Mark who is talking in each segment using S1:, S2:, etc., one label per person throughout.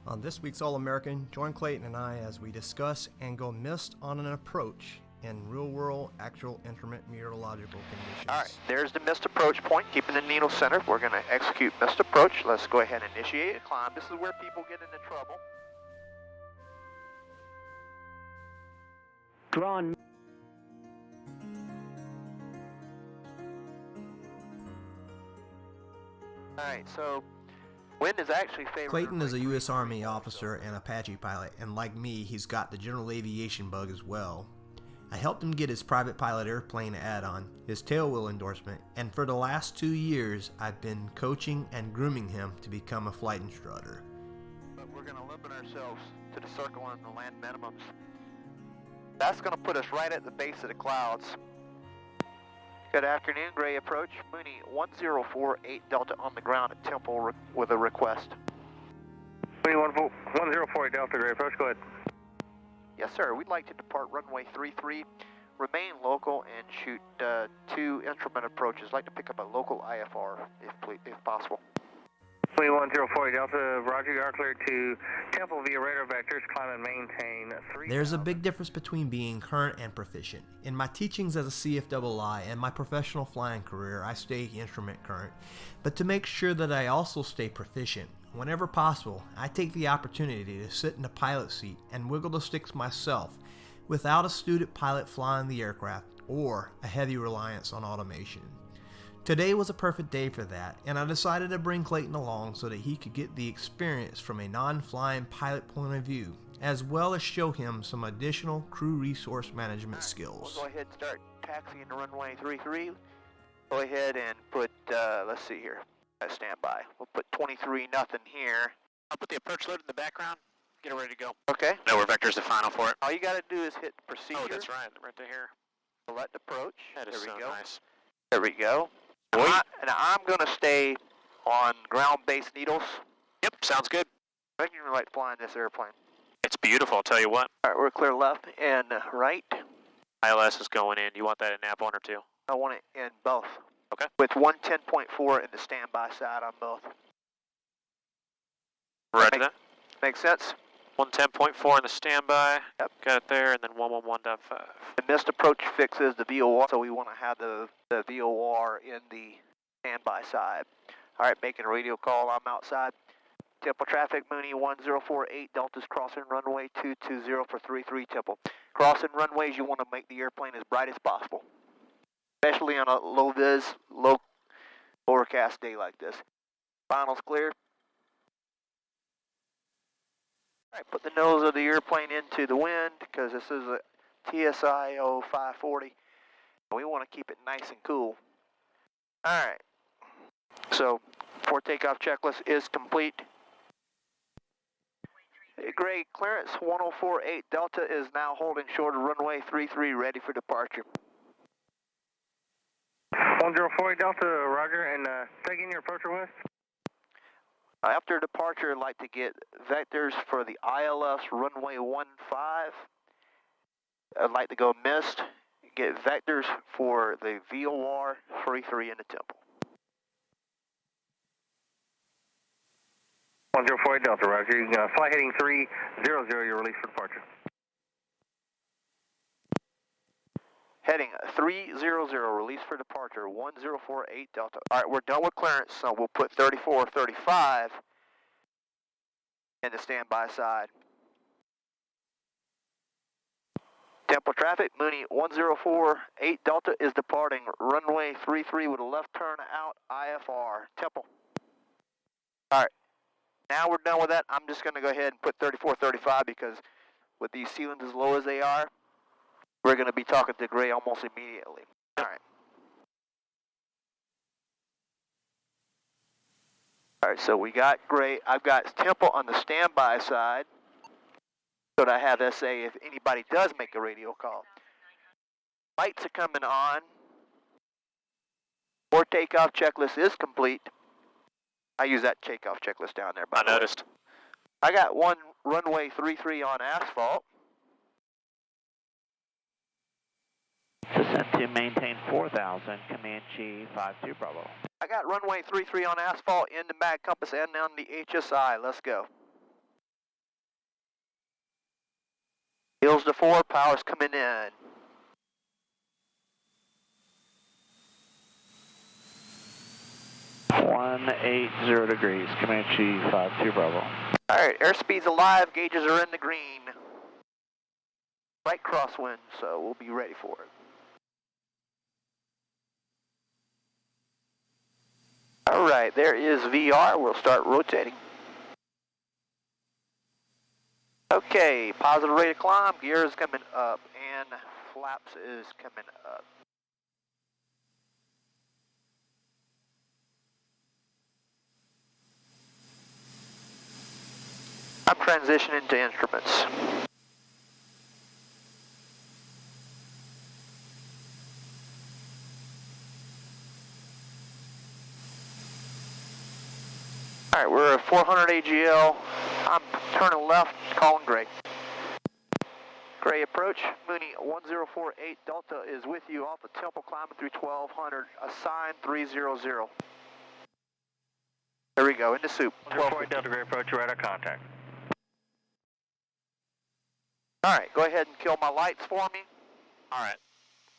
S1: On this week's All-American, join Clayton and I as we discuss and go missed on an approach in real-world actual instrument meteorological conditions.
S2: All right, there's the missed approach point, keeping the needle center. We're going to execute missed approach. Let's go ahead and initiate a climb. This is where people get into trouble.
S3: Drawn.
S2: All right, so wind is actually favoring.
S1: Clayton is a U.S. Army officer and Apache pilot, and like me, he's got the general aviation bug as well. I helped him get his private pilot airplane add-on, his tailwheel endorsement, and for the last 2 years, I've been coaching and grooming him to become a flight instructor.
S2: But we're going to limit ourselves to the circle and the land minimums. That's going to put us right at the base of the clouds. Good afternoon, Gray approach. Mooney 1048 Delta on the ground at Temple with a request.
S4: Mooney 1048 Delta, Gray approach, go ahead.
S2: Yes, sir. We'd like to depart runway 33, remain local, and shoot 2 instrument approaches. Like to pick up a local IFR if possible.
S4: Mooney 1048 Delta, roger, you are cleared to Temple via radar vectors, climb and maintain 3.
S1: There's a big difference between being current and proficient. In my teachings as a cfii and my professional flying career, I stay instrument current. But to make sure that I also stay proficient, whenever possible, I take the opportunity to sit in the pilot seat and wiggle the sticks myself without a student pilot flying the aircraft or a heavy reliance on automation. Today was a perfect day for that, and I decided to bring Clayton along so that he could get the experience from a non-flying pilot point of view, as well as show him some additional crew resource management skills.
S2: We'll go ahead and start taxiing to runway 33. Go ahead and put, let's see here, stand by. We'll put 23 nothing here.
S5: I'll put the approach load in the background. Get it ready to go.
S2: Okay.
S5: No, where vector's the final for it.
S2: All you got to do is hit procedure.
S5: Oh, that's right. Right to here.
S2: Select approach.
S5: That is
S2: there we
S5: so
S2: go.
S5: nice.
S2: There we go. And I'm going to stay on ground-based needles.
S5: Yep, sounds good.
S2: I think you like flying this airplane.
S5: It's beautiful, I'll tell you what.
S2: All right, we're clear left and right.
S5: ILS is going in. You want that in nav 1 or 2?
S2: I want it in both.
S5: Okay.
S2: With 110.4 in the standby side on both.
S5: Roger that.
S2: Makes sense?
S5: 110.4 in the standby.
S2: Yep.
S5: Got it there, and then 111.5.
S2: The missed approach fixes the VOR, so we want to have the VOR in the standby side. All right, making a radio call. I'm outside. Temple traffic, Mooney 1048, Delta's crossing runway 220 for 33 Temple. Crossing runways, you want to make the airplane as bright as possible, especially on a low-vis, low overcast day like this. Finals clear. All right, put the nose of the airplane into the wind because this is a TSI 0540. We want to keep it nice and cool. All right, so before takeoff checklist is complete. Great, clearance 1048 Delta is now holding short of runway 33, ready for departure.
S4: 1048 Delta, roger, and taking your approach request.
S2: After departure, I'd like to get vectors for the ILS runway 15. I'd like to go missed, get vectors for the VOR 33 in the Temple.
S4: 1048 Delta, roger. You can fly heading 300, you're released for departure.
S2: Heading 300, release for departure, 1048 Delta. All right, we're done with clearance, so we'll put 3435 in the standby side. Temple traffic, Mooney 1048 Delta is departing runway 33 with a left turn out IFR. Temple. All right, now we're done with that. I'm just going to go ahead and put 3435 because with these ceilings as low as they are, we're going to be talking to Gray almost immediately. All right. All right, so we got Gray. I've got Temple on the standby side so that I have SA if anybody does make a radio call. Lights are coming on. Before takeoff checklist is complete. I use that takeoff checklist down there, by the way.
S5: I noticed.
S2: I got one runway 33 on asphalt.
S3: Descent to maintain 4000, Comanche 52 Bravo.
S2: I got runway 33 on asphalt, in the mag compass, and on the HSI. Let's go. Heels to 4, power's coming in.
S3: One 80 degrees, Comanche 52 Bravo.
S2: Alright, airspeed's alive, gauges are in the green. Right crosswind, so we'll be ready for it. Alright, there is VR, we'll start rotating. Okay, positive rate of climb, gear is coming up, and flaps is coming up. I'm transitioning to instruments. Alright, we're at 400 AGL. I'm turning left, calling Gray. Gray approach, Mooney 1048 Delta is with you off the Temple climbing through 1200, assign 300. There we go, into soup.
S4: 148 Delta Gray approach, you're at contact.
S2: Alright, go ahead and kill my lights for me.
S5: Alright.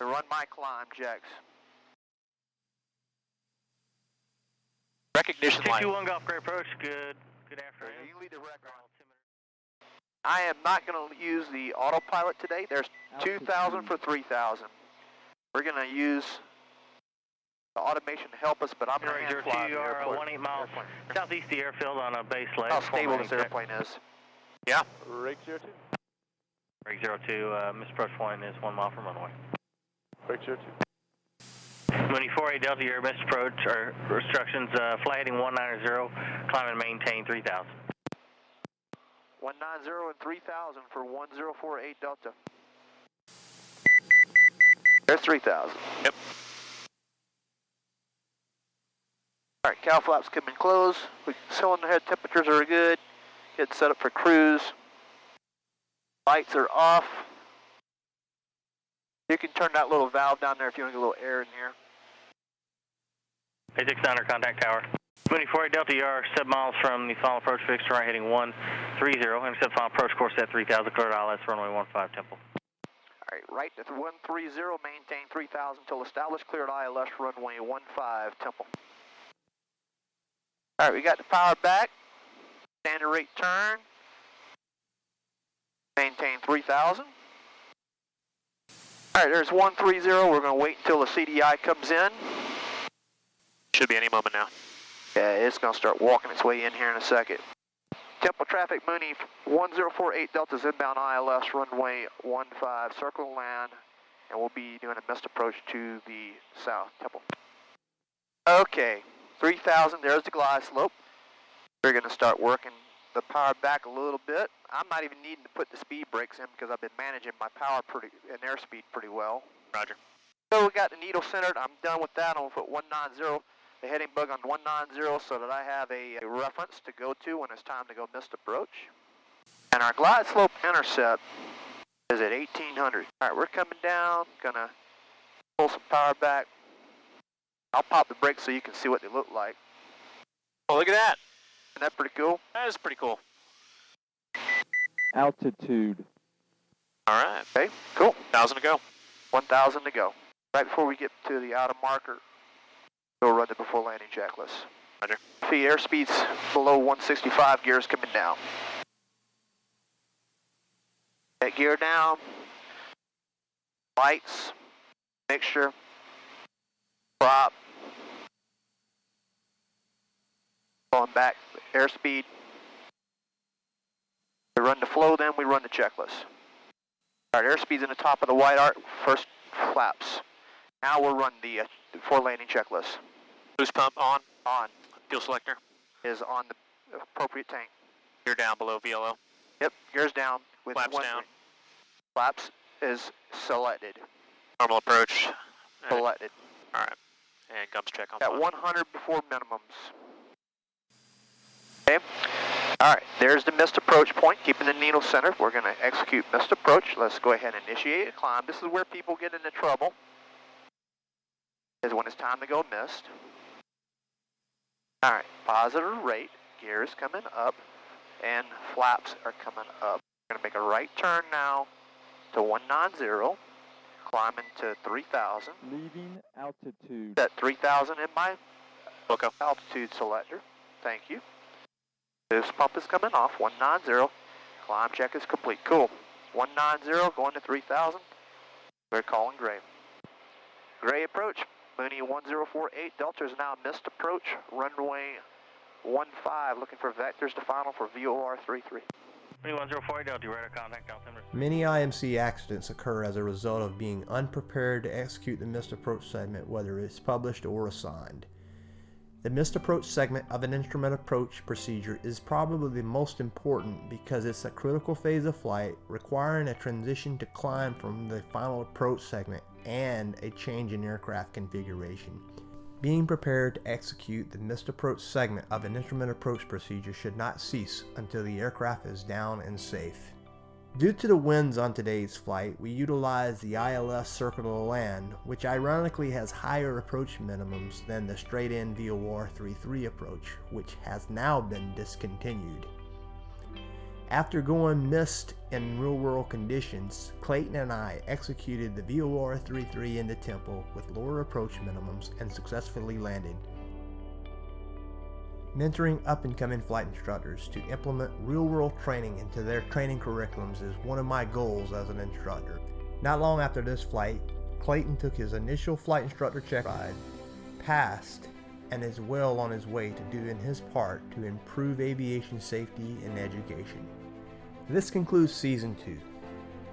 S2: And run my climb checks.
S5: Recognition light.
S4: 221 Golf Gray approach, good afternoon.
S2: You lead the record. I am not going to use the autopilot today. There's 2,000 for 3,000. We're going to use the automation to help us, but I'm going to hand fly the
S4: you are
S2: airport.
S4: 18 miles southeast of the airfield on a base leg.
S2: How stable this airplane is.
S5: Yeah.
S6: Rig 02.
S4: Rig 02, misapproach point is 1 mile from runway.
S6: Rig 02.
S4: Mooney 48 Delta, your misapproach or instructions, fly heading 190, climb and maintain 3,000.
S2: 190 and 3,000 for 1048 Delta. There's 3,000.
S5: Yep.
S2: Alright, cow flaps coming close. Cylinder head temperatures are good. Get set up for cruise. Lights are off. You can turn that little valve down there if you want to get a little air in here.
S4: A6 under contact tower. Mooney 48 Delta, you are 7 miles from the final approach fix, right heading 130. Intercept final approach course at 3,000, cleared ILS, runway 15 Temple.
S2: Alright, right at 130, maintain 3,000 till established, cleared ILS, runway 15 Temple. Alright, we got the power back. Standard rate turn. Maintain 3,000. Alright, there's 130. We're going to wait until the CDI comes in.
S5: Should be any moment now.
S2: Yeah, it's going to start walking its way in here in a second. Temple traffic, Mooney 1048 Delta's inbound ILS, runway 15, circle and land, and we'll be doing a missed approach to the south, Temple. Okay, 3,000, there's the glide slope. We're going to start working the power back a little bit. I'm not even needing to put the speed brakes in because I've been managing my power and airspeed pretty well.
S5: Roger.
S2: So we got the needle centered. I'm done with that. I'm going to put 190, the heading bug on 190 so that I have a reference to go to when it's time to go missed approach. And our glide slope intercept is at 1,800. All right, we're coming down. Going to pull some power back. I'll pop the brakes so you can see what they look like.
S5: Oh, look at that.
S2: Isn't that pretty cool?
S5: That is pretty cool.
S6: Altitude.
S5: All right.
S2: Okay, cool.
S5: 1,000 to go.
S2: 1,000 to go. Right before we get to the outer marker, we'll run the before landing checklist.
S5: Roger.
S2: See, airspeed's below 165, gears coming down. Get gear down. Lights. Mixture. Prop. Going back, airspeed. We run the flow, then we run the checklist. All right, airspeed's in the top of the white arc, first flaps. Now we'll run the before landing checklist.
S5: Boost pump on.
S2: On
S5: Fuel selector.
S2: is on the appropriate tank.
S5: Gear down below VLO.
S2: Yep, gears down. With
S5: Flaps
S2: one
S5: down.
S2: Flaps is selected.
S5: Normal approach.
S2: Selected.
S5: All right. And gums check on
S2: At
S5: fire.
S2: 100 before minimums. Okay. All right, there's the missed approach point, keeping the needle center. We're going to execute missed approach. Let's go ahead and initiate a climb. This is where people get into trouble, is when it's time to go missed. All right, positive rate, gears coming up, and flaps are coming up. We're going to make a right turn now to 190, climbing to 3,000.
S6: Leaving altitude.
S2: Set 3,000 in my
S5: Loco.
S2: altitude selector. Thank you. Boost pump is coming off, 190. Climb check is complete. Cool. 190 going to 3,000. We're calling gray. Gray approach. Mooney 1048. Delta is now missed approach. Runway 15. Looking for vectors to final for VOR 33.
S4: Mooney 1048 Delta, radar contact altimeter.
S1: Many IMC accidents occur as a result of being unprepared to execute the missed approach segment, whether it's published or assigned. The missed approach segment of an instrument approach procedure is probably the most important because it's a critical phase of flight requiring a transition to climb from the final approach segment and a change in aircraft configuration. Being prepared to execute the missed approach segment of an instrument approach procedure should not cease until the aircraft is down and safe. Due to the winds on today's flight, we utilize the ILS Circle to Land, which ironically has higher approach minimums than the straight-in VOR 33 approach, which has now been discontinued. After going missed in real-world conditions, Clayton and I executed the VOR 33 into Temple with lower approach minimums and successfully landed. Mentoring up-and-coming flight instructors to implement real-world training into their training curriculums is one of my goals as an instructor. Not long after this flight, Clayton took his initial flight instructor check ride, passed, and is well on his way to doing his part to improve aviation safety and education. This concludes Season 2.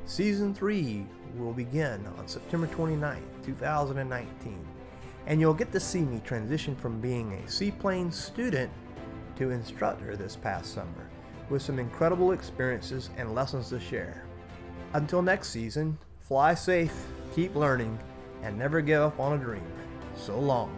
S1: Season 3 will begin on September 29, 2019. And you'll get to see me transition from being a seaplane student to instructor this past summer, with some incredible experiences and lessons to share. Until next season, fly safe, keep learning, and never give up on a dream. So long.